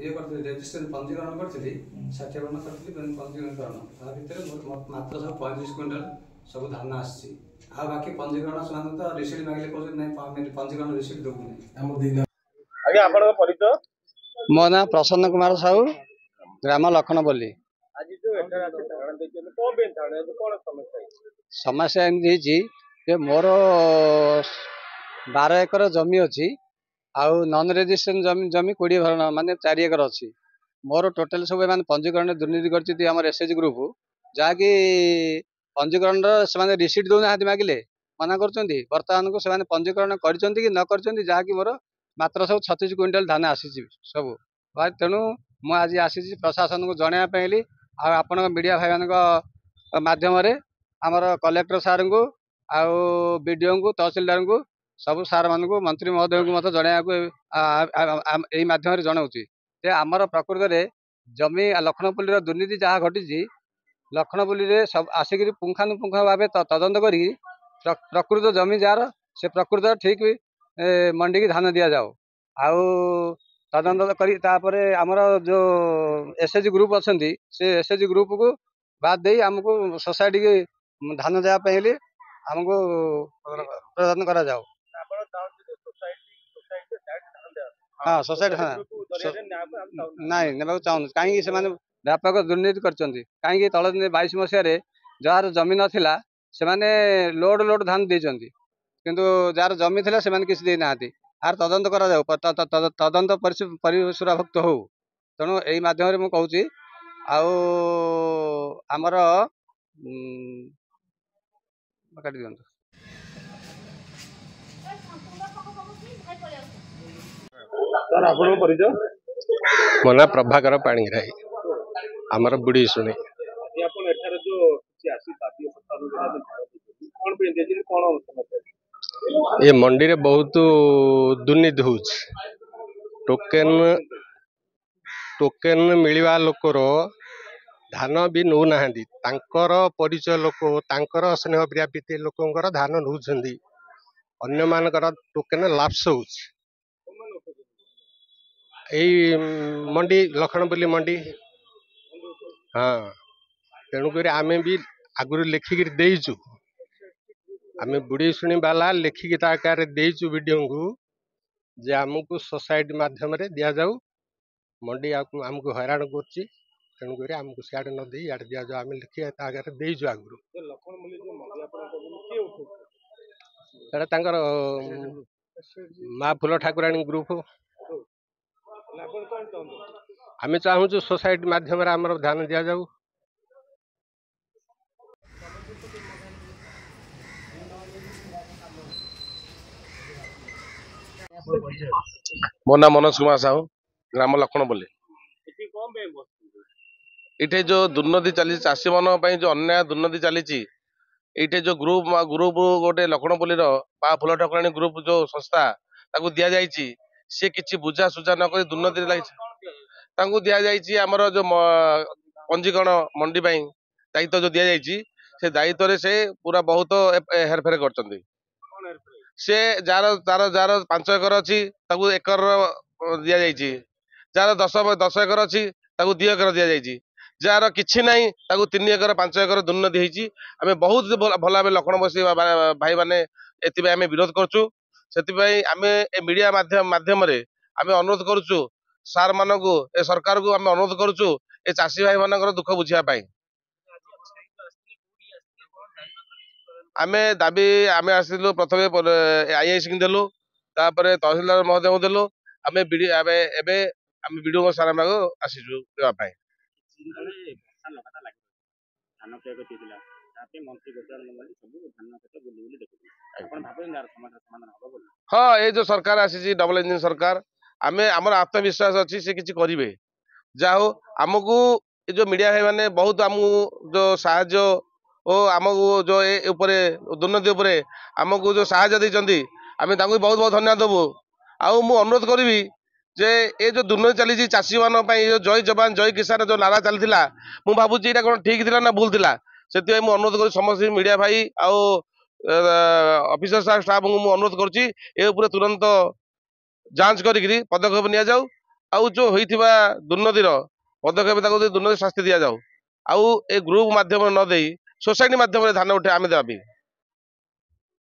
ये रेजिस्ट्रेशन पंजीकरण करी 60 बर्ण करी पंजीकरण ता भर मात्र सब 35 क्विंटल सब धान आसी बाकी पंजीकरण से तो रिसीट मांगे कौन पंजीकरण रिसीट दूसरी। मो ना प्रसन्न कुमार साहू ग्राम लखनपल्ली। समस्या एमती मोर 12 एकर जमी अच्छी आउ नन रेजिस्ट्रेशन जमी 20 भरण माने 4 एकर अच्छी। मोर टोटाल सब मान पंजीकरण दुर्नीति कर एसएच ग्रुप जहाँकि पंजीकरण से रिसीट दौना मागिले मना कर बर्तमान को से पंजीकरण कर न कर जहाँकि मोर मात्र सब 36 क्विंटल धान आसी सब। तेणु मुझे आसी प्रशासन को जनवाई आपण मीडिया भाई मान मध्यम आमर कलेक्टर सार को बीडीओ को तहसिलदार को सब सार मान मंत्री महोदय को मत जनवाई मध्यम जनाऊँगी आमर प्रकृत में जमी लखनपल्ली दुर्नीति जहाँ घटी लखनपल्ली सब आसिक पुंखानुपुंख भाव तदंत कर प्रकृत जमी जार से प्रकृत ठीक मंडी की धान दि जाओ तदंत कर आमर जो एसएच ग्रुप अच्छा से एसएच ग्रुप को बाद दे आमको सोसाइटी की धान देवाई आमको प्रदान करा जाओ। हाँ सोसाइटी हाँ नाई ने चाहूँ कहीं व्यापक दुर्नीति कर कहीं तल 22 मसीह जार जमी नाला से लोड लोड धान देती किंतु जार जमी थी से किसी देना आर तदंत करा जाओ तदंत परिसरभुक्त हो। तेणु यही मध्यम मुझे कहूँ आमर काटी दिंतु मो ना प्रभाकर पाणिग्राही आमर बुढ़ी शुणी ये मंडी रे बहुत दुर्नीति हो टोकेन टोकेन मिलवा लोकर धान भी नौ ना परिचय लोक तांकर स्नेह प्रियापीति लोकर धान नौ अन्य मानकर टोकेन लाप्स हो मंडी लखनपल्ली मंडी। हाँ तेणुक आम भी आगु लिखिक देचु आम बुढ़ी शुणी बाला लिखिकी आकार देचु वीडियो को जे आमको सोसाइटी माध्यम दि जाऊ मंडी आमको हैरान करुक आमको सियाड़े न दे इे दि जाऊ आम लिखिकी आकार देचु आगु माँ फूल ठाकुराणी ग्रुप आम चाहूँ सोसाइटी माध्यम आम ध्यान दि जाऊ। मो ना मनोज कुमार साहू ग्राम लखनपल्ली। इटे जो दुर्नीति चली चाषी मान जो अन्याय दुर्नीति चली ये जो ग्रुप गोटे लखनपल्ली माँ फूल ठाकुराणी ग्रुप जो संस्था दि जाइए सी किसी बुझा सुझा नक दुर्नीति लगी दि जाइए आमर जो पंजीकरण मंडी दायित्व जो दि जाइए से दायित्व से पूरा बहुत हेरफेर कर से जार तार जार 5 एकर अच्छी एकर दि जाइए जार 10 एकर अच्छी 2 एकर दि जाइए जार किसी ना 3 एकर 5 एकर दुर्नीति होती आम बहुत भल भाव लखनवासी भाई मैंने एम विरोध करचु आम मीडिया माध्यम आम अनुरोध करुचु सार मान को सरकार को आम अनुरोध करुचु ए चाषी भाई मान दुख बुझापी आम दाबी आम आसलु प्रथम आईआईसी की देलु तहसिलदार महोदय को देलु आम वीडियो सारा आसीचु देवाई। हाँ ये जो सरकार आसी डबल इंजिन सरकार आम आमर आत्मविश्वास अच्छी से किसी करेंगे जाओ आमको ये जो मीडिया भाई मैंने बहुत आमको जो साहाय्य और आमको जो दुर्नीति आमको जो साहाय्य देती आम बहुत बहुत धन्यवाद देवु। आउ अनुरोध करी जे ये जो दुर्नीति चली चाषी मान जय जवान जय किसान जो नारा चली मुझे भावुँ यहाँ कौन ठीक थी ना भूल थी से अनुरोध कर समस्त मीडिया भाई आउ ऑफिसर स्टाफ को अनुरोध करुँच तुरंत जांच करी पदक्षेप नि जाऊ ଆଉ ଯୋଉ ହୋଇଥିବା ଦୁର୍ନୀତିର ପଦକ୍ଷେପ ତାକୁ ଦୁର୍ନୀତି ଶାସ୍ତି ଦିଆଯାଉ। ଆଉ ଏ ଗ୍ରୁପ ମାଧ୍ୟମରେ ନ ଦେଇ ସୋସାଇଟି ମାଧ୍ୟମରେ ଧାନ ଉଠେଇ ଆମେ ଦାବି।